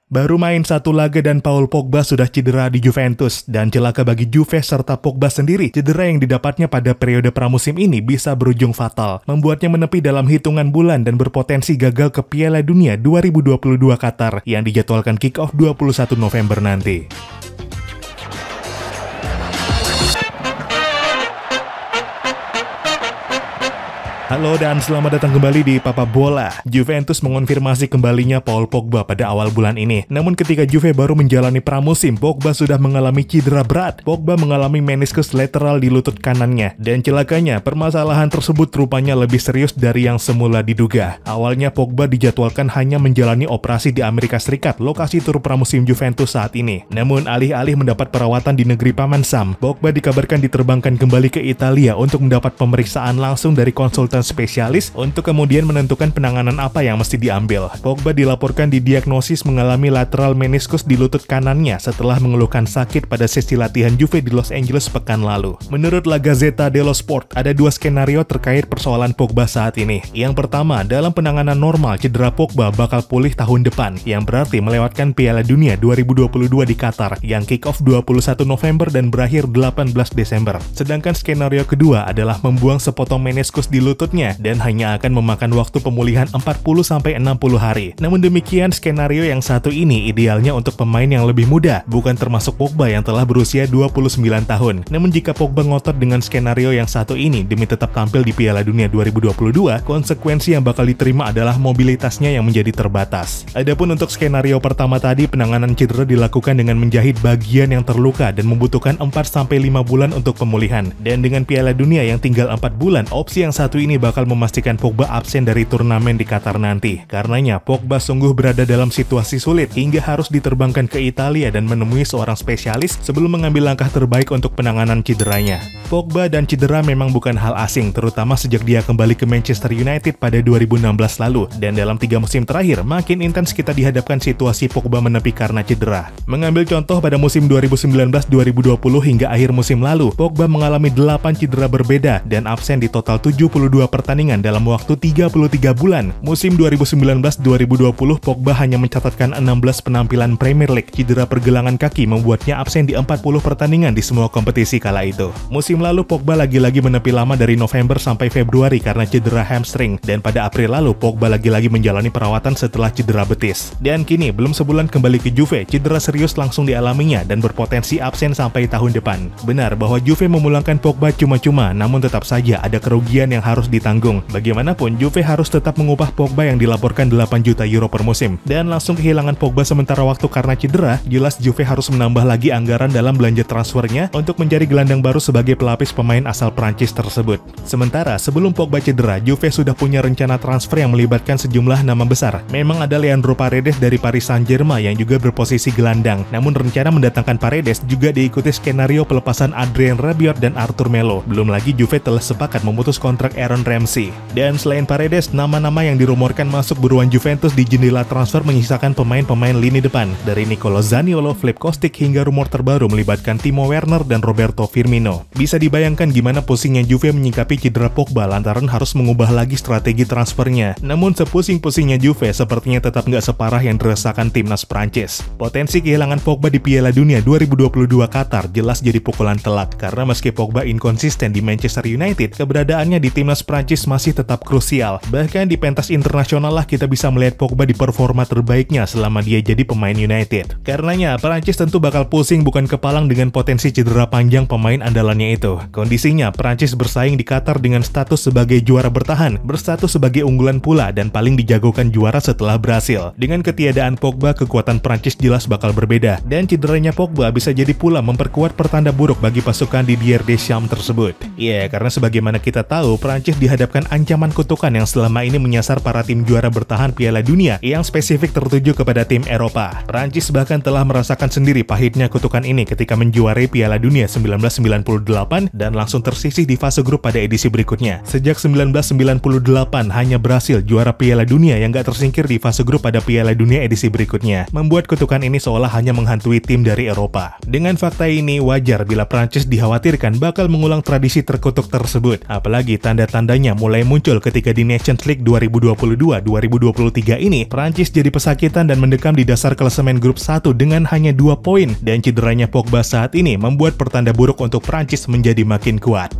Baru main satu laga dan Paul Pogba sudah cedera di Juventus, dan celaka bagi Juve serta Pogba sendiri. Cedera yang didapatnya pada periode pramusim ini bisa berujung fatal, membuatnya menepi dalam hitungan bulan dan berpotensi gagal ke Piala Dunia 2022 Qatar yang dijadwalkan kick-off 21 November nanti. Halo dan selamat datang kembali di Papa Bola. Juventus mengonfirmasi kembalinya Paul Pogba pada awal bulan ini. Namun ketika Juve baru menjalani pramusim, Pogba sudah mengalami cedera berat. Pogba mengalami meniskus lateral di lutut kanannya. Dan celakanya, permasalahan tersebut rupanya lebih serius dari yang semula diduga. Awalnya Pogba dijadwalkan hanya menjalani operasi di Amerika Serikat, lokasi tur pramusim Juventus saat ini. Namun alih-alih mendapat perawatan di negeri Paman Sam, Pogba dikabarkan diterbangkan kembali ke Italia untuk mendapat pemeriksaan langsung dari konsultan spesialis untuk kemudian menentukan penanganan apa yang mesti diambil. Pogba dilaporkan didiagnosis mengalami lateral meniskus di lutut kanannya setelah mengeluhkan sakit pada sesi latihan Juve di Los Angeles pekan lalu. Menurut La Gazzetta dello Sport, ada dua skenario terkait persoalan Pogba saat ini. Yang pertama, dalam penanganan normal, cedera Pogba bakal pulih tahun depan, yang berarti melewatkan Piala Dunia 2022 di Qatar, yang kick-off 21 November dan berakhir 18 Desember. Sedangkan skenario kedua adalah membuang sepotong meniskus di lutut dan hanya akan memakan waktu pemulihan 40-60 hari. Namun demikian, skenario yang satu ini idealnya untuk pemain yang lebih muda, bukan termasuk Pogba yang telah berusia 29 tahun. Namun jika Pogba ngotot dengan skenario yang satu ini demi tetap tampil di Piala Dunia 2022, konsekuensi yang bakal diterima adalah mobilitasnya yang menjadi terbatas. Adapun untuk skenario pertama tadi, penanganan cedera dilakukan dengan menjahit bagian yang terluka dan membutuhkan 4-5 bulan untuk pemulihan. Dan dengan Piala Dunia yang tinggal 4 bulan, opsi yang satu ini bakal memastikan Pogba absen dari turnamen di Qatar nanti. Karenanya, Pogba sungguh berada dalam situasi sulit hingga harus diterbangkan ke Italia dan menemui seorang spesialis sebelum mengambil langkah terbaik untuk penanganan cederanya. Pogba dan cedera memang bukan hal asing, terutama sejak dia kembali ke Manchester United pada 2016 lalu. Dan dalam 3 musim terakhir, makin intens kita dihadapkan situasi Pogba menepi karena cedera. Mengambil contoh pada musim 2019-2020 hingga akhir musim lalu, Pogba mengalami 8 cedera berbeda dan absen di total 72 pertandingan dalam waktu 33 bulan. Musim 2019-2020, Pogba hanya mencatatkan 16 penampilan Premier League. Cedera pergelangan kaki membuatnya absen di 40 pertandingan di semua kompetisi kala itu. Musim lalu, Pogba lagi-lagi menepi lama dari November sampai Februari karena cedera hamstring. Dan pada April lalu, Pogba lagi-lagi menjalani perawatan setelah cedera betis. Dan kini, belum sebulan kembali ke Juve, cedera serius langsung dialaminya dan berpotensi absen sampai tahun depan. Benar bahwa Juve memulangkan Pogba cuma-cuma, namun tetap saja ada kerugian yang harus ditanggung. Bagaimanapun, Juve harus tetap mengupah Pogba yang dilaporkan 8 juta euro per musim. Dan langsung kehilangan Pogba sementara waktu karena cedera, jelas Juve harus menambah lagi anggaran dalam belanja transfernya untuk mencari gelandang baru sebagai pelapis pemain asal Prancis tersebut. Sementara, sebelum Pogba cedera, Juve sudah punya rencana transfer yang melibatkan sejumlah nama besar. Memang ada Leandro Paredes dari Paris Saint-Germain yang juga berposisi gelandang. Namun rencana mendatangkan Paredes juga diikuti skenario pelepasan Adrien Rabiot dan Arthur Melo. Belum lagi Juve telah sepakat memutus kontrak Aaron Ramsey. Dan selain Paredes, nama-nama yang dirumorkan masuk buruan Juventus di jendela transfer menyisakan pemain-pemain lini depan, dari Nicolo Zaniolo, Filip Kostic hingga rumor terbaru melibatkan Timo Werner dan Roberto Firmino. Bisa dibayangkan gimana pusingnya Juve menyikapi cedera Pogba lantaran harus mengubah lagi strategi transfernya. Namun sepusing-pusingnya Juve sepertinya tetap nggak separah yang dirasakan timnas Prancis. Potensi kehilangan Pogba di Piala Dunia 2022 Qatar jelas jadi pukulan telak, karena meski Pogba inkonsisten di Manchester United, keberadaannya di timnas Prancis masih tetap krusial. Bahkan di pentas internasional lah kita bisa melihat Pogba di performa terbaiknya selama dia jadi pemain United. Karenanya, Prancis tentu bakal pusing bukan kepalang dengan potensi cedera panjang pemain andalannya itu. Kondisinya, Prancis bersaing di Qatar dengan status sebagai juara bertahan, berstatus sebagai unggulan pula, dan paling dijagokan juara setelah Brasil. Dengan ketiadaan Pogba, kekuatan Prancis jelas bakal berbeda, dan cederanya Pogba bisa jadi pula memperkuat pertanda buruk bagi pasukan Didier Deschamps tersebut. Karena sebagaimana kita tahu, Prancis dihadapkan ancaman kutukan yang selama ini menyasar para tim juara bertahan Piala Dunia yang spesifik tertuju kepada tim Eropa. Prancis bahkan telah merasakan sendiri pahitnya kutukan ini ketika menjuarai Piala Dunia 1998 dan langsung tersisih di fase grup pada edisi berikutnya. Sejak 1998, hanya Brasil juara Piala Dunia yang gak tersingkir di fase grup pada Piala Dunia edisi berikutnya, membuat kutukan ini seolah hanya menghantui tim dari Eropa. Dengan fakta ini, wajar bila Prancis dikhawatirkan bakal mengulang tradisi terkutuk tersebut, apalagi tanda-tanda tanda-tandanya mulai muncul ketika di Nations League 2022-2023 ini, Prancis jadi pesakitan dan mendekam di dasar klasemen grup 1 dengan hanya 2 poin, dan cederanya Pogba saat ini membuat pertanda buruk untuk Prancis menjadi makin kuat.